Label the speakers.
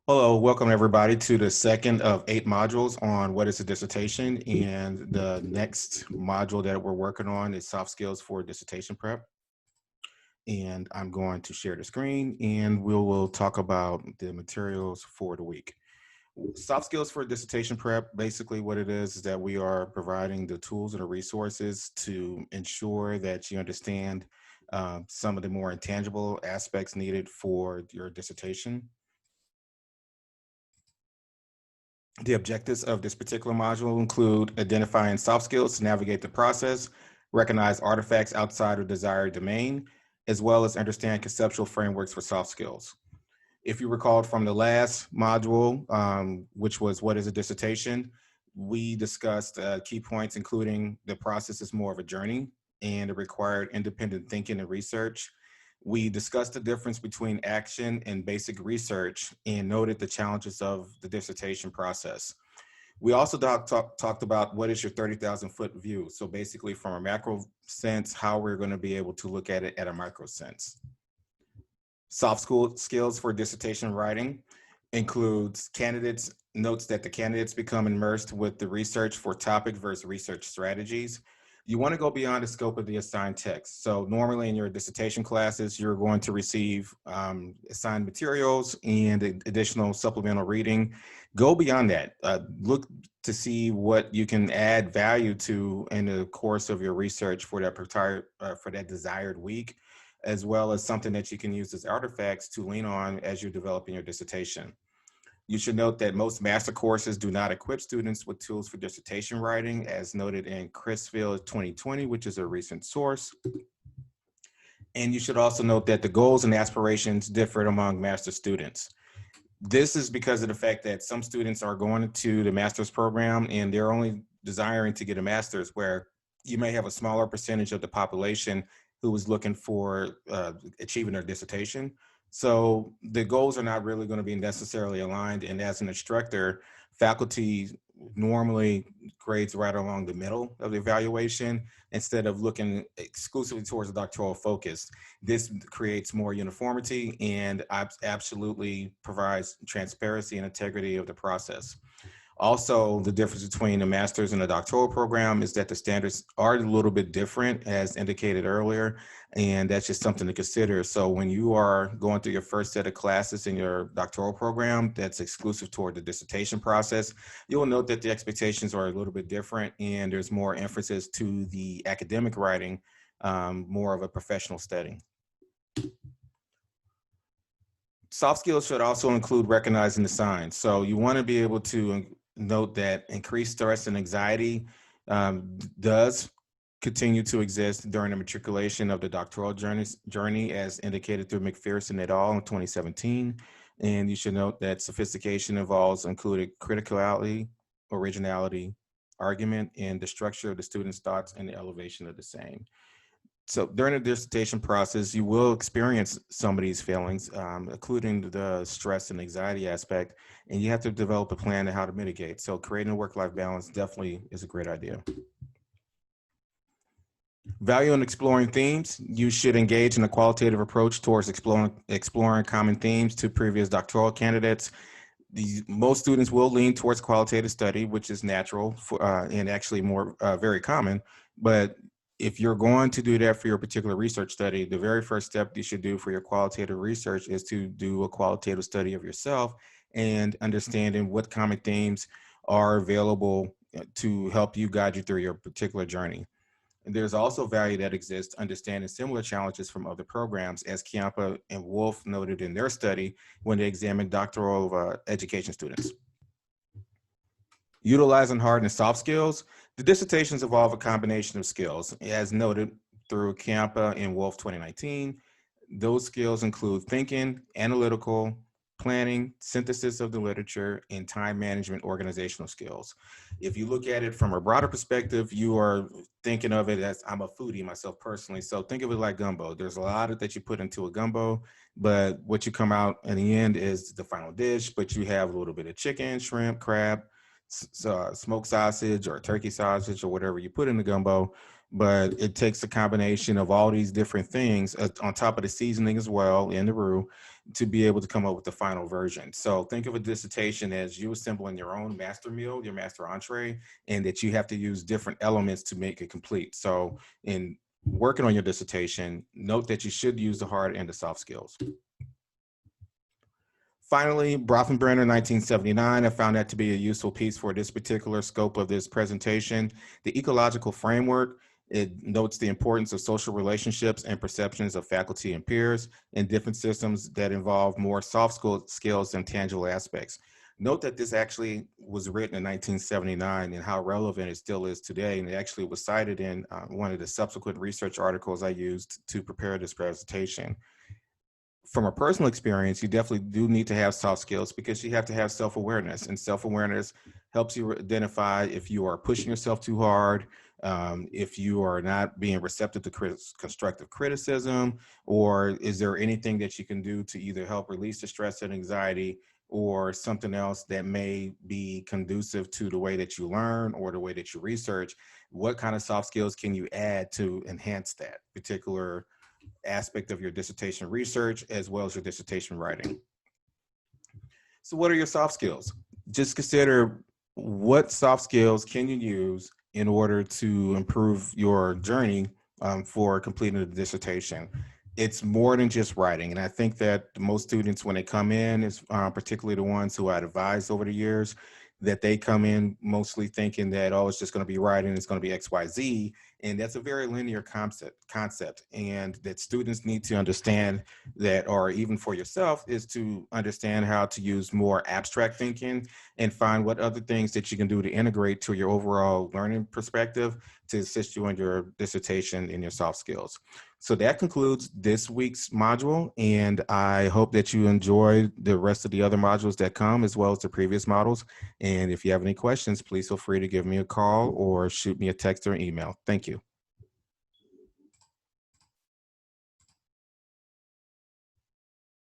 Speaker 1: Hello, welcome everybody to the second of 8 modules on what is a dissertation. And the next module that we're working on is soft skills for dissertation prep. And I'm going to share the screen and we will talk about the materials for the week. Soft skills for dissertation prep, basically what it is that we are providing the tools and the resources to ensure that you understand some of the more intangible aspects needed for your dissertation. The objectives of this particular module include identifying soft skills to navigate the process, recognize artifacts outside of desired domain, as well as understand conceptual frameworks for soft skills. If you recalled from the last module, which was what is a dissertation, we discussed key points, including the process is more of a journey and it required independent thinking and research. We discussed the difference between action and basic research and noted the challenges of the dissertation process. We also talked about what is your 30,000 foot view. So basically from a macro sense, how we're going to be able to look at it at a micro sense. Soft skills for dissertation writing includes notes that the candidates become immersed with the research for topic versus research strategies. You want to go beyond the scope of the assigned text. So normally in your dissertation classes, you're going to receive assigned materials and additional supplemental reading. Go beyond that. Look to see what you can add value to in the course of your research for that desired week, as well as something that you can use as artifacts to lean on as you're developing your dissertation. You should note that most master courses do not equip students with tools for dissertation writing, as noted in Crisfield 2020, which is a recent source. And you should also note that the goals and aspirations differ among master students. This is because of the fact that some students are going to the master's program and they're only desiring to get a master's, where you may have a smaller percentage of the population who is looking for achieving their dissertation. So the goals are not really going to be necessarily aligned. And as an instructor, faculty normally grades right along the middle of the evaluation instead of looking exclusively towards the doctoral focus. This creates more uniformity and absolutely provides transparency and integrity of the process. Also, the difference between a master's and a doctoral program is that the standards are a little bit different, as indicated earlier, and that's just something to consider. So when you are going through your first set of classes in your doctoral program that's exclusive toward the dissertation process, you'll note that the expectations are a little bit different and there's more emphasis to the academic writing, more of a professional study. Soft skills should also include recognizing the signs. So you want to be able to note that increased stress and anxiety does continue to exist during the matriculation of the doctoral journey, as indicated through McPherson et al. In 2017. And you should note that sophistication involves included criticality, originality, argument, and the structure of the student's thoughts and the elevation of the same. So during the dissertation process, you will experience some of these feelings, including the stress and anxiety aspect, and you have to develop a plan on how to mitigate. So creating a work-life balance definitely is a great idea. Value in exploring themes. You should engage in a qualitative approach towards exploring common themes to previous doctoral candidates. Most students will lean towards qualitative study, which is natural and actually more very common, but if you're going to do that for your particular research study, the very first step you should do for your qualitative research is to do a qualitative study of yourself and understanding what common themes are available to help you guide you through your particular journey. And there's also value that exists understanding similar challenges from other programs, as Chiampa and Wolf noted in their study when they examined doctoral education students. Utilizing hard and soft skills. The dissertations involve a combination of skills, as noted through Chiampa and Wolf 2019. Those skills include thinking, analytical, planning, synthesis of the literature, and time management organizational skills. If you look at it from a broader perspective, you are thinking of it as, I'm a foodie myself personally, so think of it like gumbo. There's a lot that you put into a gumbo, but what you come out in the end is the final dish, but you have a little bit of chicken, shrimp, crab, smoked sausage or turkey sausage or whatever you put in the gumbo, but it takes a combination of all these different things on top of the seasoning as well in the roux to be able to come up with the final version. So think of a dissertation as you assembling your own master meal, your master entree, and that you have to use different elements to make it complete. So in working on your dissertation, note that you should use the hard and the soft skills. Finally, Brothenbrenner, 1979, I found that to be a useful piece for this particular scope of this presentation. The Ecological Framework, it notes the importance of social relationships and perceptions of faculty and peers in different systems that involve more soft skills and tangible aspects. Note that this actually was written in 1979 and how relevant it still is today. And it actually was cited in one of the subsequent research articles I used to prepare this presentation. From a personal experience, you definitely do need to have soft skills because you have to have self-awareness, and self-awareness helps you identify if you are pushing yourself too hard, if you are not being receptive to constructive criticism, or is there anything that you can do to either help release the stress and anxiety or something else that may be conducive to the way that you learn or the way that you research. What kind of soft skills can you add to enhance that particular aspect of your dissertation research as well as your dissertation writing? So what are your soft skills? Just consider what soft skills can you use in order to improve your journey for completing a dissertation. It's more than just writing. And I think that most students, when they come in, is particularly the ones who I've advised over the years, that they come in mostly thinking that, oh, it's just going to be writing, it's going to be X, Y, Z. And that's a very linear concept. And that students need to understand that, or even for yourself, is to understand how to use more abstract thinking and find what other things that you can do to integrate to your overall learning perspective to assist you in your dissertation and your soft skills. So that concludes this week's module, and I hope that you enjoy the rest of the other modules that come as well as the previous models. And if you have any questions, please feel free to give me a call or shoot me a text or email. Thank you.